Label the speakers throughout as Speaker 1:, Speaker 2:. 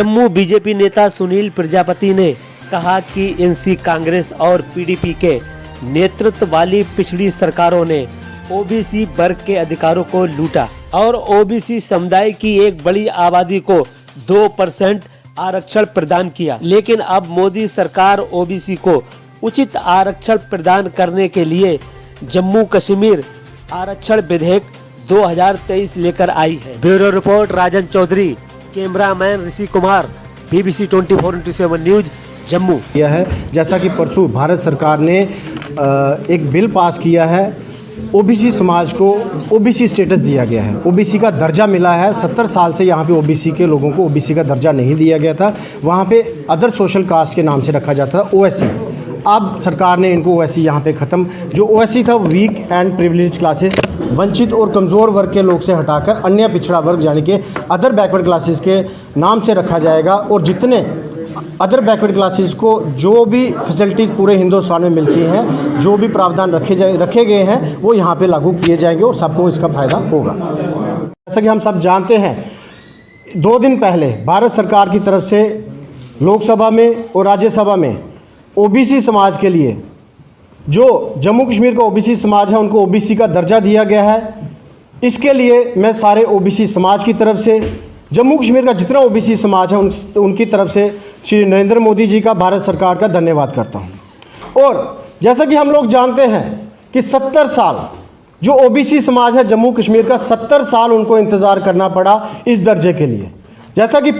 Speaker 1: Jammu BJP नेता सुनील प्रजापति ने कहा कि एनसी कांग्रेस और पीडीपी के नेतृत्व वाली पिछड़ी सरकारों ने ओबीसी वर्ग के अधिकारों को लूटा और ओबीसी समुदाय की एक बड़ी आबादी को 2% आरक्षण प्रदान किया। लेकिन अब मोदी सरकार ओबीसी को उचित आरक्षण प्रदान करने के लिए जम्मू कश्मीर आरक्षण विधेयक 2023 लेकर आई है। ब्यूरो रिपोर्ट राजन Chaudhary, cameraman Rishi Kumar, BBC 24/7 news Jammu.
Speaker 2: यह है जैसा कि परसों भारत सरकार ने एक बिल पास किया है, ओबीसी समाज को ओबीसी स्टेटस दिया गया है, ओबीसी का दर्जा मिला है। 70 साल से यहाँ पे ओबीसी के लोगों को ओबीसी का दर्जा नहीं दिया गया था, वहाँ पे अदर सोशल कास्ट के नाम से रखा जाता था ओएससी। अब सरकार ने इनको ओएससी यहाँ पे ख़त्म, जो ओएससी था वीक एंड प्रिविलेज क्लासेस, वंचित और कमज़ोर वर्ग के लोग से हटाकर अन्य पिछड़ा वर्ग यानी कि अदर बैकवर्ड क्लासेस के नाम से रखा जाएगा। और जितने अदर बैकवर्ड क्लासेस को जो भी फैसिलिटीज़ पूरे हिंदुस्तान में मिलती हैं, जो भी प्रावधान रखे गए हैं, वो यहाँ पे लागू किए जाएंगे और सबको इसका फ़ायदा होगा। जैसा कि हम सब जानते हैं, 2 दिन पहले भारत सरकार की तरफ से लोकसभा में और राज्यसभा में ओबीसी समाज के लिए, जो जम्मू कश्मीर का ओबीसी समाज है, उनको ओबीसी का दर्जा दिया गया है। इसके लिए मैं सारे ओबीसी समाज की तरफ से, जम्मू कश्मीर का जितना ओबीसी समाज है उनकी तरफ से श्री नरेंद्र मोदी जी का, भारत सरकार का धन्यवाद करता हूं। और जैसा कि हम लोग जानते हैं कि 70 साल जो ओबीसी समाज है जम्मू कश्मीर का, 70 साल उनको इंतज़ार करना पड़ा इस दर्जे के लिए। जैसा कि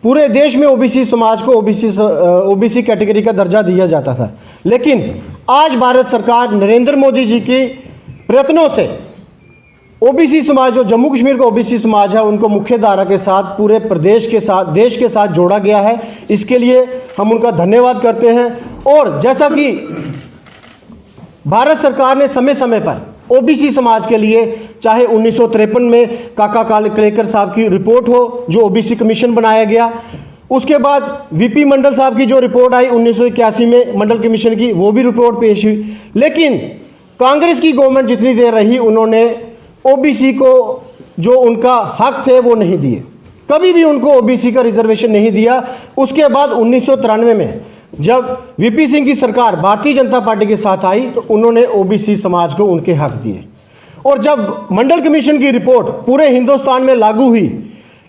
Speaker 2: पूरे देश में ओबीसी समाज को ओबीसी कैटेगरी का दर्जा दिया जाता था, लेकिन आज भारत सरकार नरेंद्र मोदी जी के प्रयत्नों से ओबीसी समाज, जो जम्मू कश्मीर का ओबीसी समाज है, उनको मुख्य धारा के साथ पूरे प्रदेश के साथ, देश के साथ जोड़ा गया है। इसके लिए हम उनका धन्यवाद करते हैं। और जैसा कि भारत सरकार ने समय समय पर ओबीसी समाज के लिए, चाहे 1953 में काका कालेकर साहब की रिपोर्ट हो, जो ओबीसी कमीशन बनाया गया, उसके बाद वीपी मंडल साहब की जो रिपोर्ट आई 1981 में मंडल कमीशन की, वो भी रिपोर्ट पेश हुई। लेकिन कांग्रेस की गवर्नमेंट जितनी देर रही, उन्होंने ओबीसी को जो उनका हक थे वो नहीं दिए, कभी भी उनको ओबीसी का रिजर्वेशन नहीं दिया। उसके बाद 1993 में जब वीपी सिंह की सरकार भारतीय जनता पार्टी के साथ आई, तो उन्होंने ओबीसी समाज को उनके हक दिए। और जब मंडल कमीशन की रिपोर्ट पूरे हिंदुस्तान में लागू हुई,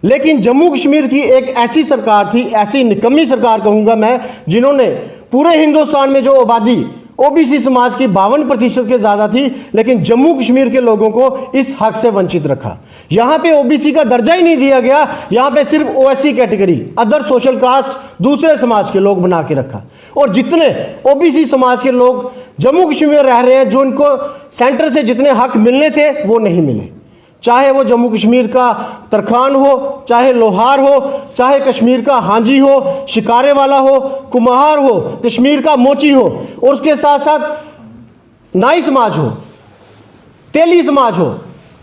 Speaker 2: लेकिन जम्मू कश्मीर की एक ऐसी सरकार थी, ऐसी निकम्मी सरकार कहूँगा मैं, जिन्होंने पूरे हिंदुस्तान में जो आबादी ओबीसी समाज की 52% के ज़्यादा थी, लेकिन जम्मू कश्मीर के लोगों को इस हक से वंचित रखा। यहाँ पे ओबीसी का दर्जा ही नहीं दिया गया, यहाँ पे सिर्फ OSC category, other social caste, दूसरे समाज के लोग बना के रखा। और जितने ओबीसी समाज के लोग जम्मू कश्मीर में रह रहे हैं, जो उनको सेंटर से जितने हक मिलने थे वो नहीं मिले, चाहे वो जम्मू कश्मीर का तरखान हो, चाहे लोहार हो, चाहे कश्मीर का हांजी हो, शिकारे वाला हो, कुम्हार हो, कश्मीर का मोची हो, और उसके साथ साथ नाई समाज हो, तेली समाज हो,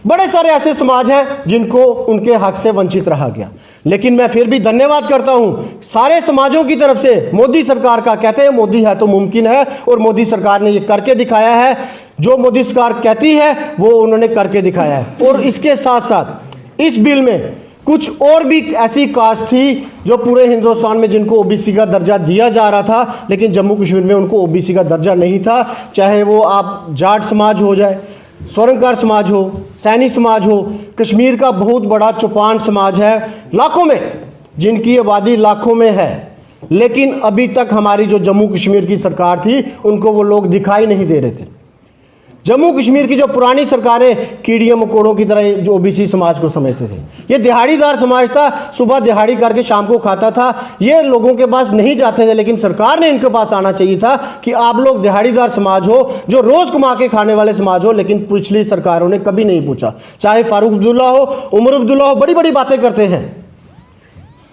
Speaker 2: बड़े सारे ऐसे समाज हैं जिनको उनके हक से वंचित रहा गया। लेकिन मैं फिर भी धन्यवाद करता हूं सारे समाजों की तरफ से मोदी सरकार का। कहते हैं मोदी है तो मुमकिन है, और मोदी सरकार ने ये करके दिखाया है। जो मोदी सरकार कहती है वो उन्होंने करके दिखाया है। और इसके साथ साथ इस बिल में कुछ और भी ऐसी कास्ट थी जो पूरे हिंदुस्तान में जिनको ओबीसी का दर्जा दिया जा रहा था, लेकिन जम्मू कश्मीर में उनको ओबीसी का दर्जा नहीं था। चाहे वो आप जाट समाज हो जाए, स्वर्णकार समाज हो, सैनी समाज हो, कश्मीर का बहुत बड़ा चौपान समाज है, लाखों में, जिनकी आबादी लाखों में है, लेकिन अभी तक हमारी जो जम्मू कश्मीर की सरकार थी उनको वो लोग दिखाई नहीं दे रहे थे। जम्मू कश्मीर की जो पुरानी सरकारें कीड़ियों मकोड़ों की तरह जो ओबीसी समाज को समझते थे, ये दिहाड़ीदार समाज था, सुबह दिहाड़ी करके शाम को खाता था, ये लोगों के पास नहीं जाते थे। लेकिन सरकार ने इनके पास आना चाहिए था कि आप लोग दिहाड़ीदार समाज हो, जो रोज़ कमा के खाने वाले समाज हो। लेकिन पिछली सरकारों ने कभी नहीं पूछा, चाहे फारूक अब्दुल्ला हो, उमर अब्दुल्ला हो, बड़ी बड़ी बातें करते हैं।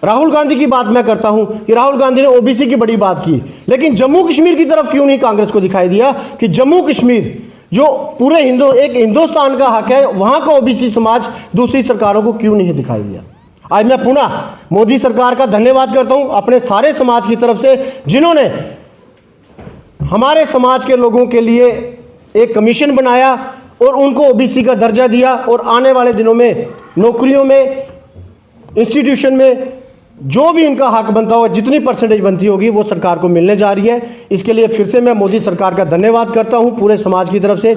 Speaker 2: राहुल गांधी की बात मैं करता हूं कि राहुल गांधी ने ओबीसी की बड़ी बात की, लेकिन जम्मू कश्मीर की तरफ क्यों नहीं कांग्रेस को दिखाई दिया कि जम्मू कश्मीर जो पूरे एक हिंदुस्तान का हक है, वहां का ओबीसी समाज दूसरी सरकारों को क्यों नहीं दिखाई दिया। आज मैं पुनः मोदी सरकार का धन्यवाद करता हूं अपने सारे समाज की तरफ से, जिन्होंने हमारे समाज के लोगों के लिए एक कमीशन बनाया और उनको ओबीसी का दर्जा दिया। और आने वाले दिनों में नौकरियों में इंस्टीट्यूशन में जो भी इनका हक बनता होगा, जितनी परसेंटेज बनती होगी वो सरकार को मिलने जा रही है। इसके लिए फिर से मैं मोदी सरकार का धन्यवाद करता हूं पूरे समाज की तरफ से।